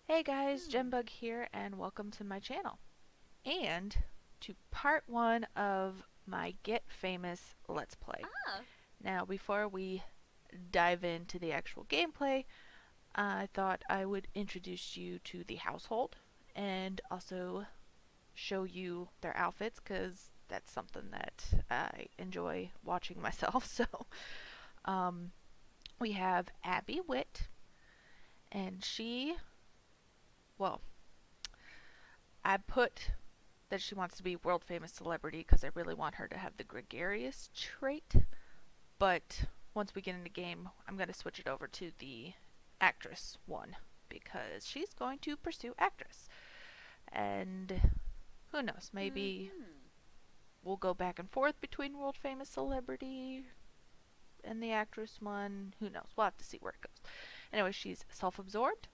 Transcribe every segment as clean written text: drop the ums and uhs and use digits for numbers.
Hey guys, Jembug here and welcome to my channel and to part one of my Get Famous Let's Play. Ah, Now before we dive into the actual gameplay, I thought I would introduce you to the household and also show you their outfits because that's something that I enjoy watching myself. Um, we have Abby Whitt, and well, I put that she wants to be world famous celebrity because I really want her to have the gregarious trait. But once we get in the game, I'm going to switch it over to the actress one because she's going to pursue actress. And who knows, maybe we'll go back and forth between world famous celebrity and the actress one. Who knows? We'll have to see where it goes. Anyway, she's self absorbed,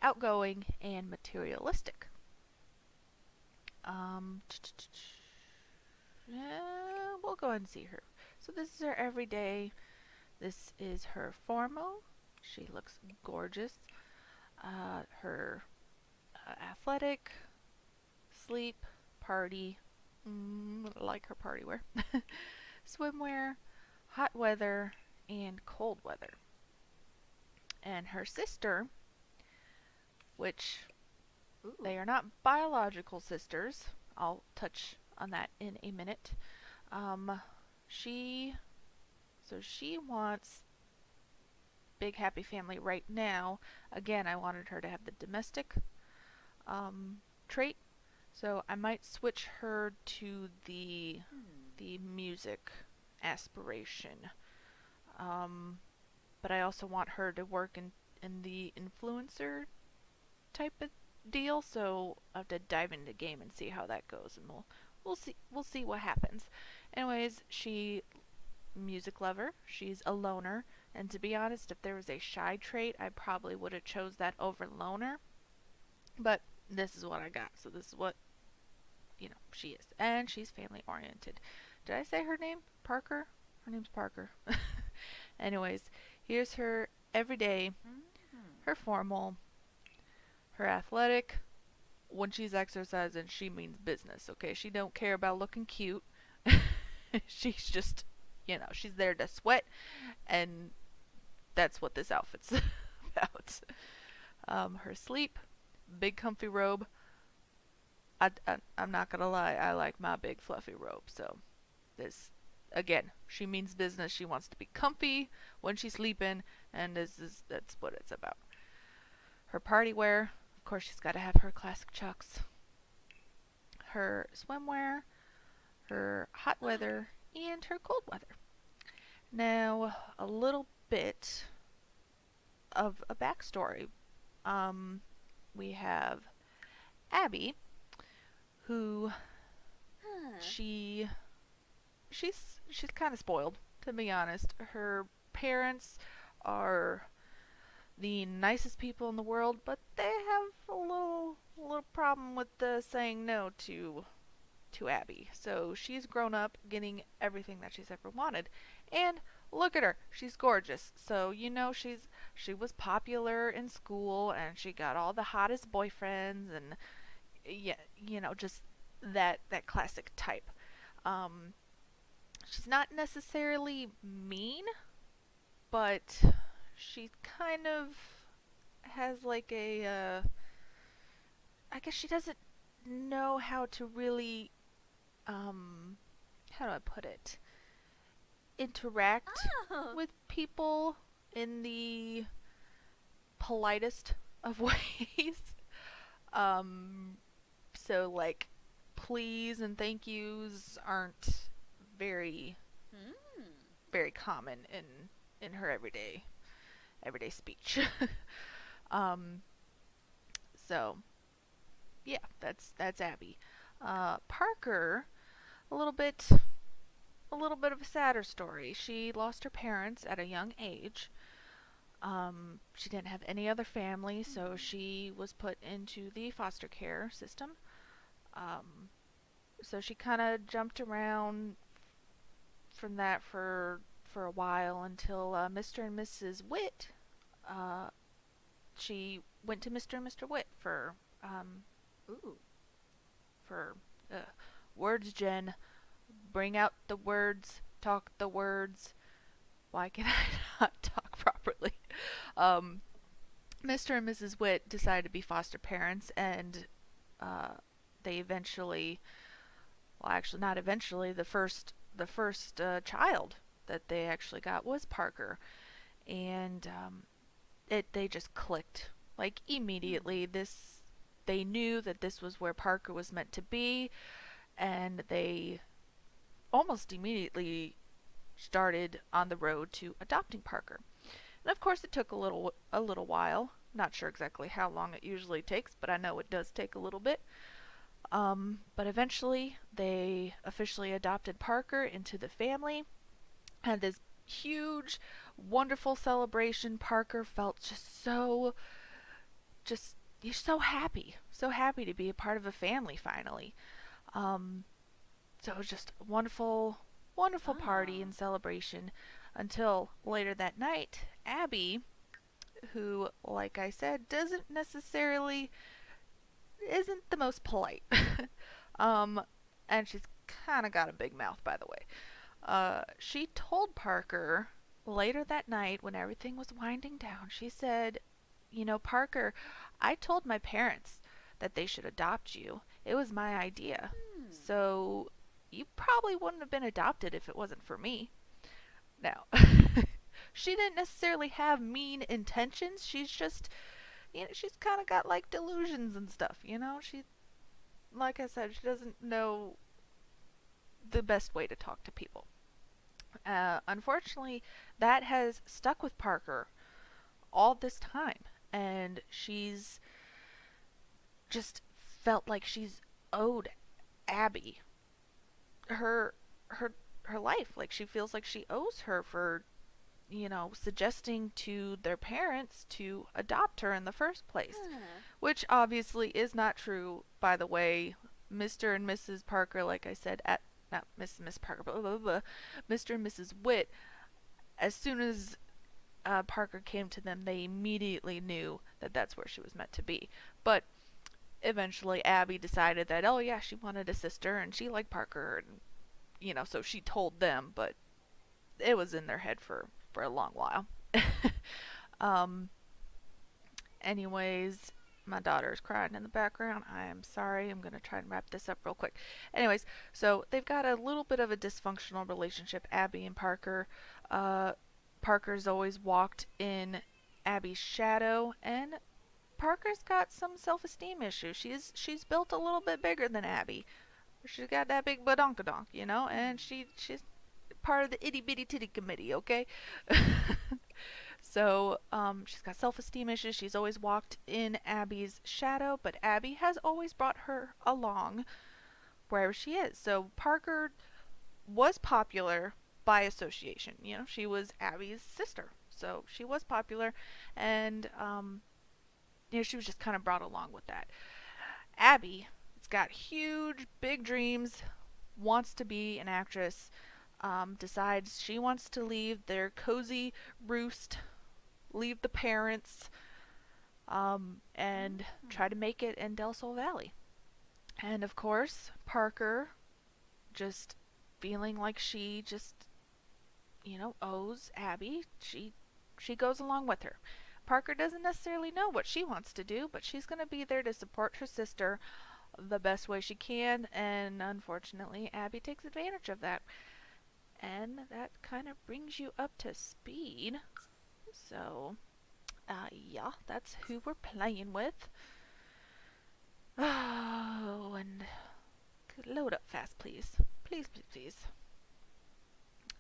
outgoing, and materialistic. Um, we'll go ahead and see her. So this is her everyday. This is her formal. She looks gorgeous. Her athletic, sleep, party. I like her party wear. Swimwear, hot weather, and cold weather. And her sister, which ooh. they are not biological sisters. I'll touch on that in a minute. Um, she she wants big happy family right now. Again, I wanted her to have the domestic trait, so I might switch her to the music aspiration. Um, but I also want her to work in the influencer type of deal, so I have to dive into the game and see how that goes, and we'll see what happens. Anyways, she music lover. She's a loner, and to be honest, if there was a shy trait, I probably would have chose that over loner. But this is what I got, so this is what she is, and she's family oriented. Did I say her name? Parker. Her name's Parker. Anyways, here's her everyday, her formal, her athletic. When she's exercising, she means business. Okay, she don't care about looking cute. She's just, she's there to sweat, and that's what this outfit's about. Her sleep, big comfy robe. I'm not gonna lie, I like my big fluffy robe. So this, again, she means business. She wants to be comfy when she's sleeping, and that's what it's about. Her party wear, of course, she's got to have her classic chucks. Her swimwear, her hot weather, and her cold weather. Now, a little bit of a backstory. Um, we have Abby, who Huh. she she's kind of spoiled, to be honest. Her parents are the nicest people in the world, but they have a little problem with saying no to Abby. So she's grown up getting everything that she's ever wanted. And look at her. She's gorgeous. So she was popular in school and she got all the hottest boyfriends and yeah, just that classic type. Um she's not necessarily mean, but she kind of has like I guess she doesn't know how to really how do I put it? Interact Oh. with people in the politest of ways. Um, so like, please and thank yous aren't very Hmm. very common in her everyday speech. um, so yeah, that's Abby. Parker, a little bit a little bit of a sadder story. She lost her parents at a young age. She didn't have any other family, so she was put into the foster care system. Um, so she kind of jumped around from that for a while until Mr. and Mrs. Whitt uh, she went to Mr. and Mr. Whitt um, Ooh. for words, Jen. Bring out the words, talk the words. Why can I not talk properly? Um, Mr. and Mrs. Whitt decided to be foster parents, and uh, they eventually, well, actually not eventually, the first child that they actually got was Parker, and they just clicked like Hmm. immediately. They knew that this was where Parker was meant to be, and they almost immediately started on the road to adopting Parker. And of course, it took a little while. Not sure exactly how long it usually takes, but I know it does take a little bit. But eventually, they officially adopted Parker into the family. Had this huge, wonderful celebration. Parker felt just you're so happy to be a part of a family finally. Um, so it was just a wonderful, wonderful party Ah. and celebration until later that night. Abby, who, like I said, doesn't necessarily isn't the most polite. um, and she's kind of got a big mouth, by the way. She told Parker later that night when everything was winding down, she said, "You know, Parker, I told my parents that they should adopt you. It was my idea. Hmm. So you probably wouldn't have been adopted if it wasn't for me." Now, she didn't necessarily have mean intentions. She's just, she's kind of got like delusions and stuff, She, like I said, she doesn't know the best way to talk to people. Unfortunately, that has stuck with Parker all this time, and she's just felt like she's owed Abby her her her life. Like she feels like she owes her for suggesting to their parents to adopt her in the first place, Huh. which obviously is not true. By the way, Mr. and Mrs. Parker, like I said, at not Miss Parker, blah, blah, blah, Mr. and Mrs. Whitt, as soon as Parker came to them, they immediately knew that that's where she was meant to be. But eventually, Abby decided that, oh yeah, she wanted a sister and she liked Parker, and so she told them, but it was in their head for a long while. um. Anyways, my daughter is crying in the background. I am sorry. I'm going to try and wrap this up real quick. Anyways, so they've got a little bit of a dysfunctional relationship, Abby and Parker. Uh, Parker's always walked in Abby's shadow, and Parker's got some self-esteem issues. She's built a little bit bigger than Abby. She's got that big badonkadonk, and Hmm. she's part of the itty bitty titty committee, okay? So she's got self-esteem issues. She's always walked in Abby's shadow, but Abby has always brought her along wherever she is. So Parker was popular by association. She was Abby's sister, so she was popular, and she was just kind of brought along with that. Abby has got huge, big dreams, wants to be an actress, decides she wants to leave their cozy roost, leave the parents, and try to Hmm. make it in Del Sol Valley. And of course, Parker, just feeling like she just, owes Abby, she goes along with her. Parker doesn't necessarily know what she wants to do, but she's going to be there to support her sister the best way she can, and unfortunately, Abby takes advantage of that. And that kind of brings you up to speed. So, yeah, that's who we're playing with. Oh, and load up fast, please. Please, please, please.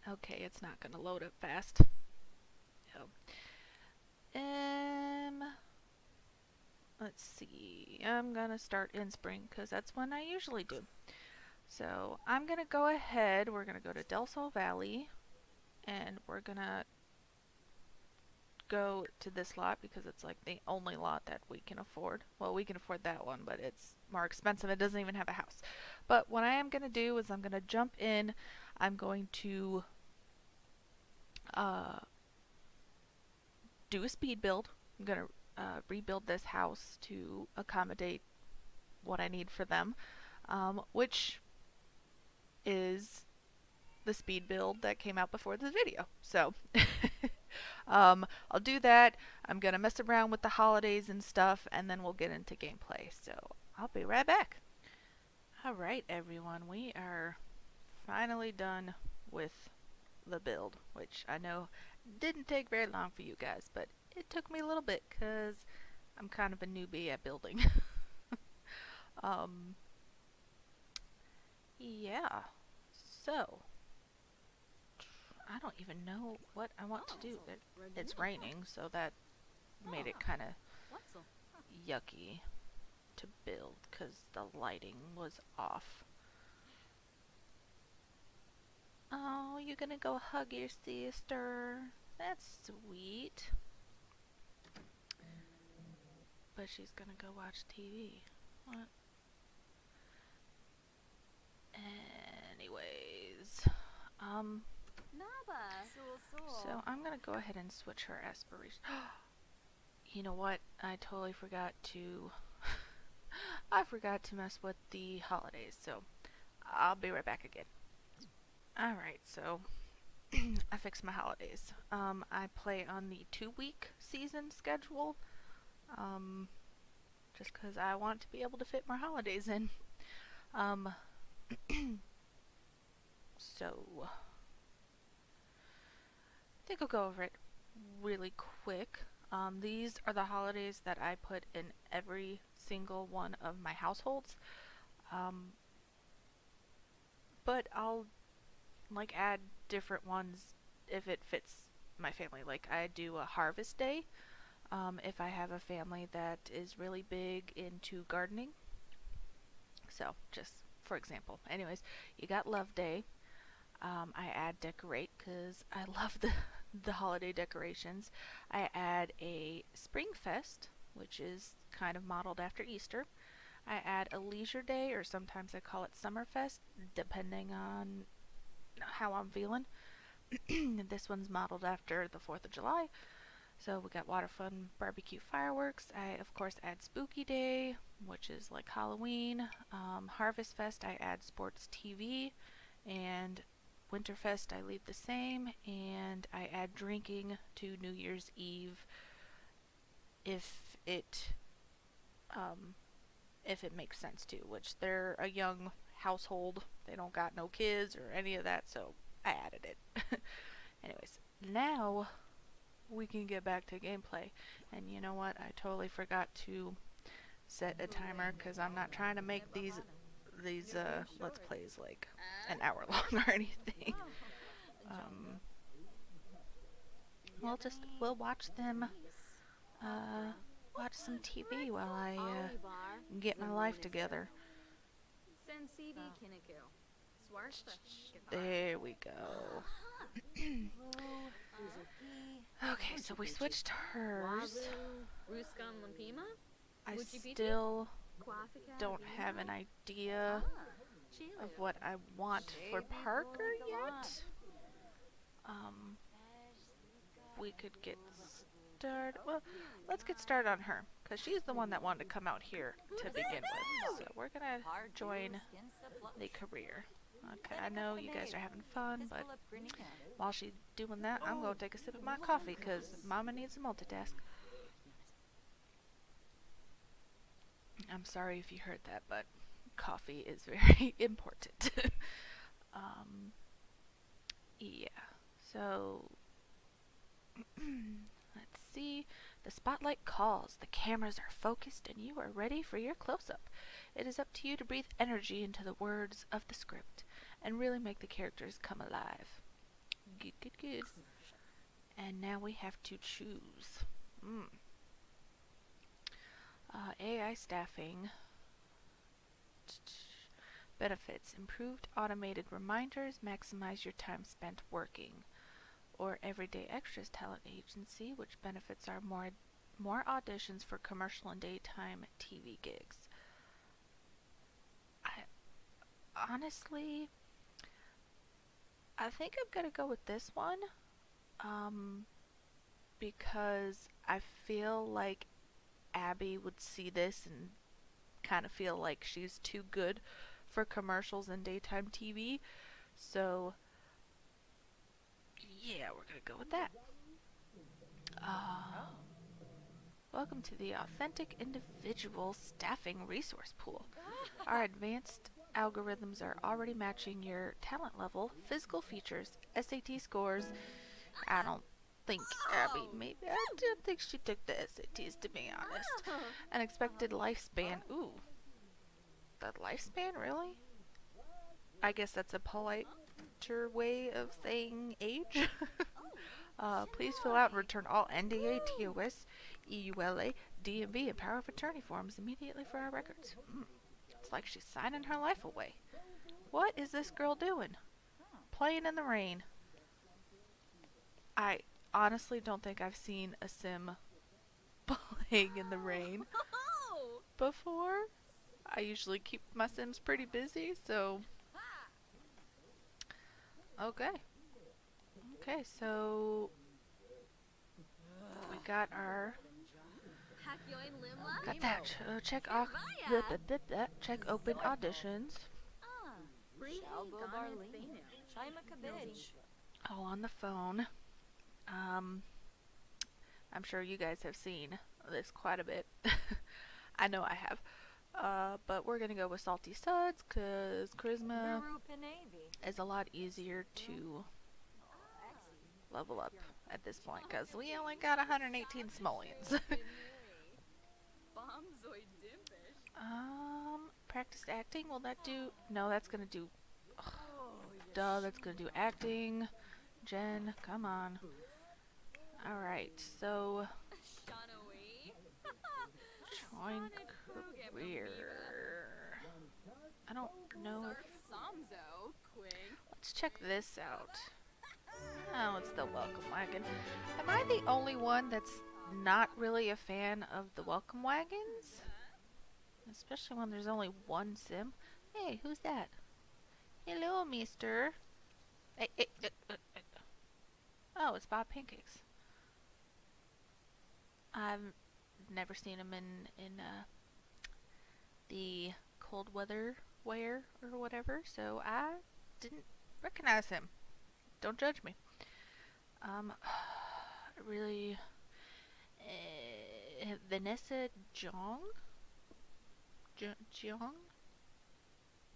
Okay, it's not gonna load up fast. Oh. Um, let's see. I'm gonna start in spring because that's when I usually do. So I'm gonna go ahead. We're gonna go to Del Sol Valley, and we're gonna go to this lot because it's like the only lot that we can afford. Well, we can afford that one, but it's more expensive. It doesn't even have a house. But what I am going to do is I'm going to jump in. I'm going to uh, do a speed build. I'm going to rebuild this house to accommodate what I need for them, which is the speed build that came out before this video. So I'll do that. I'm going to mess around with the holidays and stuff, and then we'll get into gameplay. So I'll be right back. Alright, everyone, we are finally done with the build, which I know didn't take very long for you guys, but it took me a little bit because I'm kind of a newbie at building. um, yeah, so I don't even know what I want to do. It's raining, so that made it kind of yucky to build because the lighting was off. Oh, you gonna go hug your sister? That's sweet. But she's gonna go watch TV. What? Anyways, so I'm gonna go ahead and switch her aspiration. You know what? I totally forgot to. I forgot to mess with the holidays, so I'll be right back again. Alright, so I fixed my holidays. I play on the 2-week season schedule, just because I want to be able to fit more holidays in. So I think I'll go over it really quick. These are the holidays that I put in every single one of my households. But I'll add different ones if it fits my family. Like I do a harvest day if I have a family that is really big into gardening. So just for example. Anyways, you got Love Day. I add decorate because I love the holiday decorations. I add a Spring Fest, which is kind of modeled after Easter. I add a Leisure Day, or sometimes I call it Summer Fest, depending on how I'm feeling. This one's modeled after the 4th of July. So we got water fun, barbecue, fireworks. I, of course, add Spooky Day, which is like Halloween. Harvest Fest, I add sports TV. And Winterfest, I leave the same. And I add drinking to New Year's Eve if it makes sense to, which they're a young household. They don't got no kids or any of that, so I added it. Anyways, now we can get back to gameplay. And you know what? I totally forgot to set a timer because I'm not trying to make these let's plays like an hour long or anything. We'll watch them watch some TV while I get my life together. There we go. Okay, so we switched hers. I still don't have an idea of what I want for Parker yet. We could get started. Well, let's get started on her because she's the one that wanted to come out here to begin with. So we're gonna join the career. Okay, I know you guys are having fun, but while she's doing that, I'm gonna take a sip of my coffee because Mama needs to multitask. I'm sorry if you heard that, but coffee is very important. Yeah, so let's see. The spotlight calls, the cameras are focused, and you are ready for your close-up. It is up to you to breathe energy into the words of the script and really make the characters come alive. Good, good, good. And now we have to choose. AI staffing. Benefits. Improved automated reminders. Maximize your time spent working. Or everyday extras talent agency, which benefits are more auditions for commercial and daytime TV gigs. Honestly, I think I'm gonna go with this one, because I feel like Abby would see this and kind of feel like she's too good for commercials and daytime TV. So, yeah, we're gonna go with that. Uh, Welcome to the Authentic Individual Staffing Resource Pool. Our advanced algorithms are already matching your talent level, physical features, SAT scores. I don't think Abby, maybe, I don't think she took the SATs, to be honest. An expected lifespan. Ooh, that lifespan, really? I guess that's a politer way of saying age. Please fill out and return all NDA, TOS, EULA, DMV, and Power of Attorney forms immediately for our records. It's like she's signing her life away. What is this girl doing? Playing in the rain. I honestly don't think I've seen a sim playing in the rain before. I usually keep my sims pretty busy, so... Okay. Okay, so... we got our... got that. Check off... check open auditions. All on the phone. I'm sure you guys have seen this quite a bit. I know I have. But we're gonna go with Salty Suds because Charisma is a lot easier to level up at this point because we only got 118 simoleons. Practice acting. Will that do? No, that's gonna do. Duh, that's gonna do acting. Jen, come on. Alright, so... join career. I don't know if... let's check this out. Oh, it's the welcome wagon. Am I the only one that's not really a fan of the welcome wagons? Especially when there's only one sim. Hey, who's that? Hello, mister. Hey, oh, it's Bob Pancakes. I've never seen him in the cold weather wear or whatever, so I didn't recognize him. Don't judge me. Really, Vanessa Jong? Jong?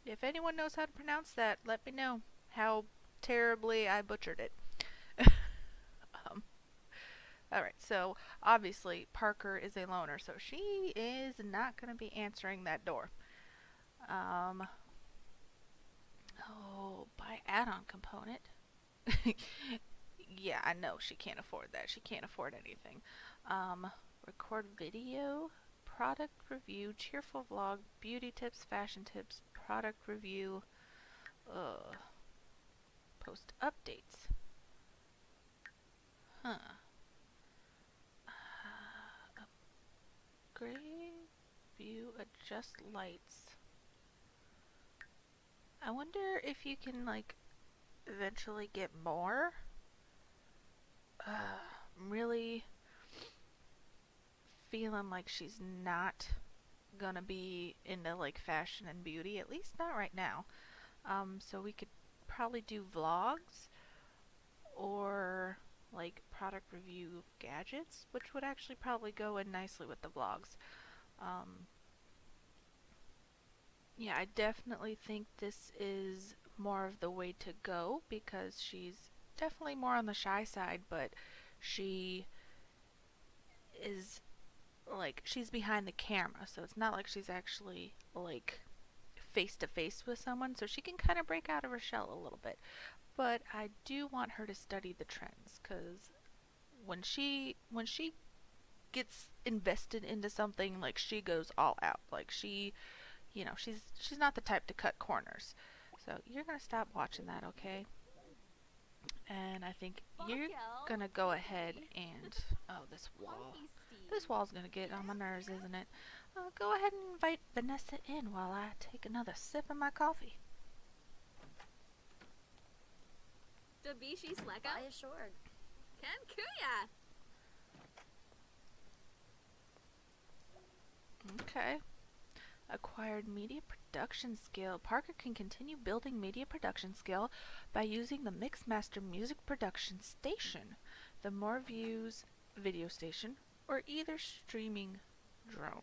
If anyone knows how to pronounce that, let me know how terribly I butchered it. Alright, so obviously Parker is a loner, so she is not going to be answering that door. Oh, buy add-on component. Yeah, I know she can't afford that. She can't afford anything. Record video, product review, cheerful vlog, beauty tips, fashion tips, product review, post updates. Huh. Upgrade, view, adjust lights. I wonder if you can, like, eventually get more. I'm really feeling like she's not gonna be into, like, fashion and beauty, at least not right now. So we could probably do vlogs or like product review gadgets, which would actually probably go in nicely with the vlogs. Yeah, I definitely think this is more of the way to go because she's definitely more on the shy side, but she is like, she's behind the camera, so it's not like she's actually like face to face with someone, so she can kind of break out of her shell a little bit. But I do want her to study the trends because when she gets invested into something, like, she goes all out. Like, she, you know, she's not the type to cut corners. So you're gonna stop watching that, okay? And I think you're gonna go ahead and, oh, this wall's gonna get on my nerves, isn't it? Go ahead and invite Vanessa in while I take another sip of my coffee. Dabishi Sleka? I assured. Ken Kuya! Okay. Acquired media production skill. Parker can continue building media production skill by using the Mixmaster Music Production Station, the More Views video station, or either streaming drone.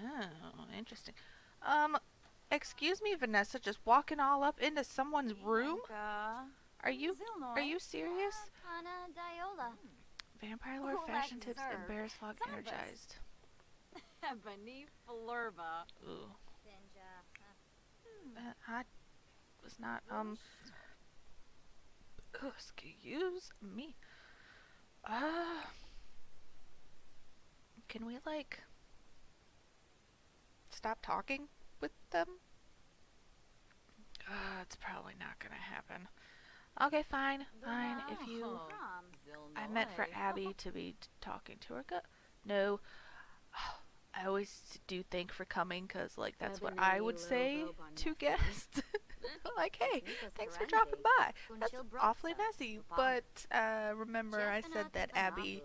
Oh, interesting. Um, excuse me, Vanessa, just walking all up into someone's room? Are you serious? Hana Diola. Vampire Lord fashion tips and Bear's Fog energized. Ebony Flurba. Ooh. I was not, excuse me. Can we, like, stop talking with them? It's probably not gonna happen. Okay, fine. If you... I meant for Abby to be talking to her. No. I always do thank for coming, because, like, that's what I would say to guests. Like, hey, thanks for dropping by. That's awfully nice of you. But remember, I said that Abby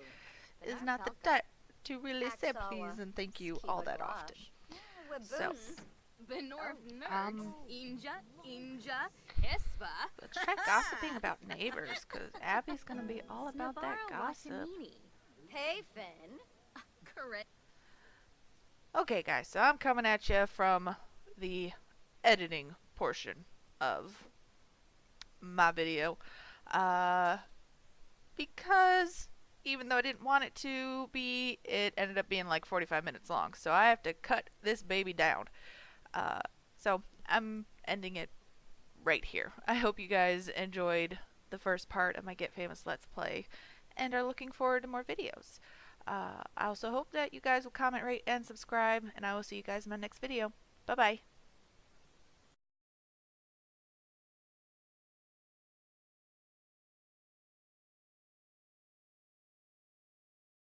is not the type to really say please and thank you all that often. So, let's try gossiping about neighbors, because Abby's going to be all about that gossip. Hey, Finn. Correct. Okay, guys, so I'm coming at you from the editing portion of my video. Because even though I didn't want it to be, it ended up being like 45 minutes long. So I have to cut this baby down. So I'm ending it right here. I hope you guys enjoyed the first part of my Get Famous Let's Play and are looking forward to more videos. I also hope that you guys will comment, rate, and subscribe, and I will see you guys in my next video. Bye-bye.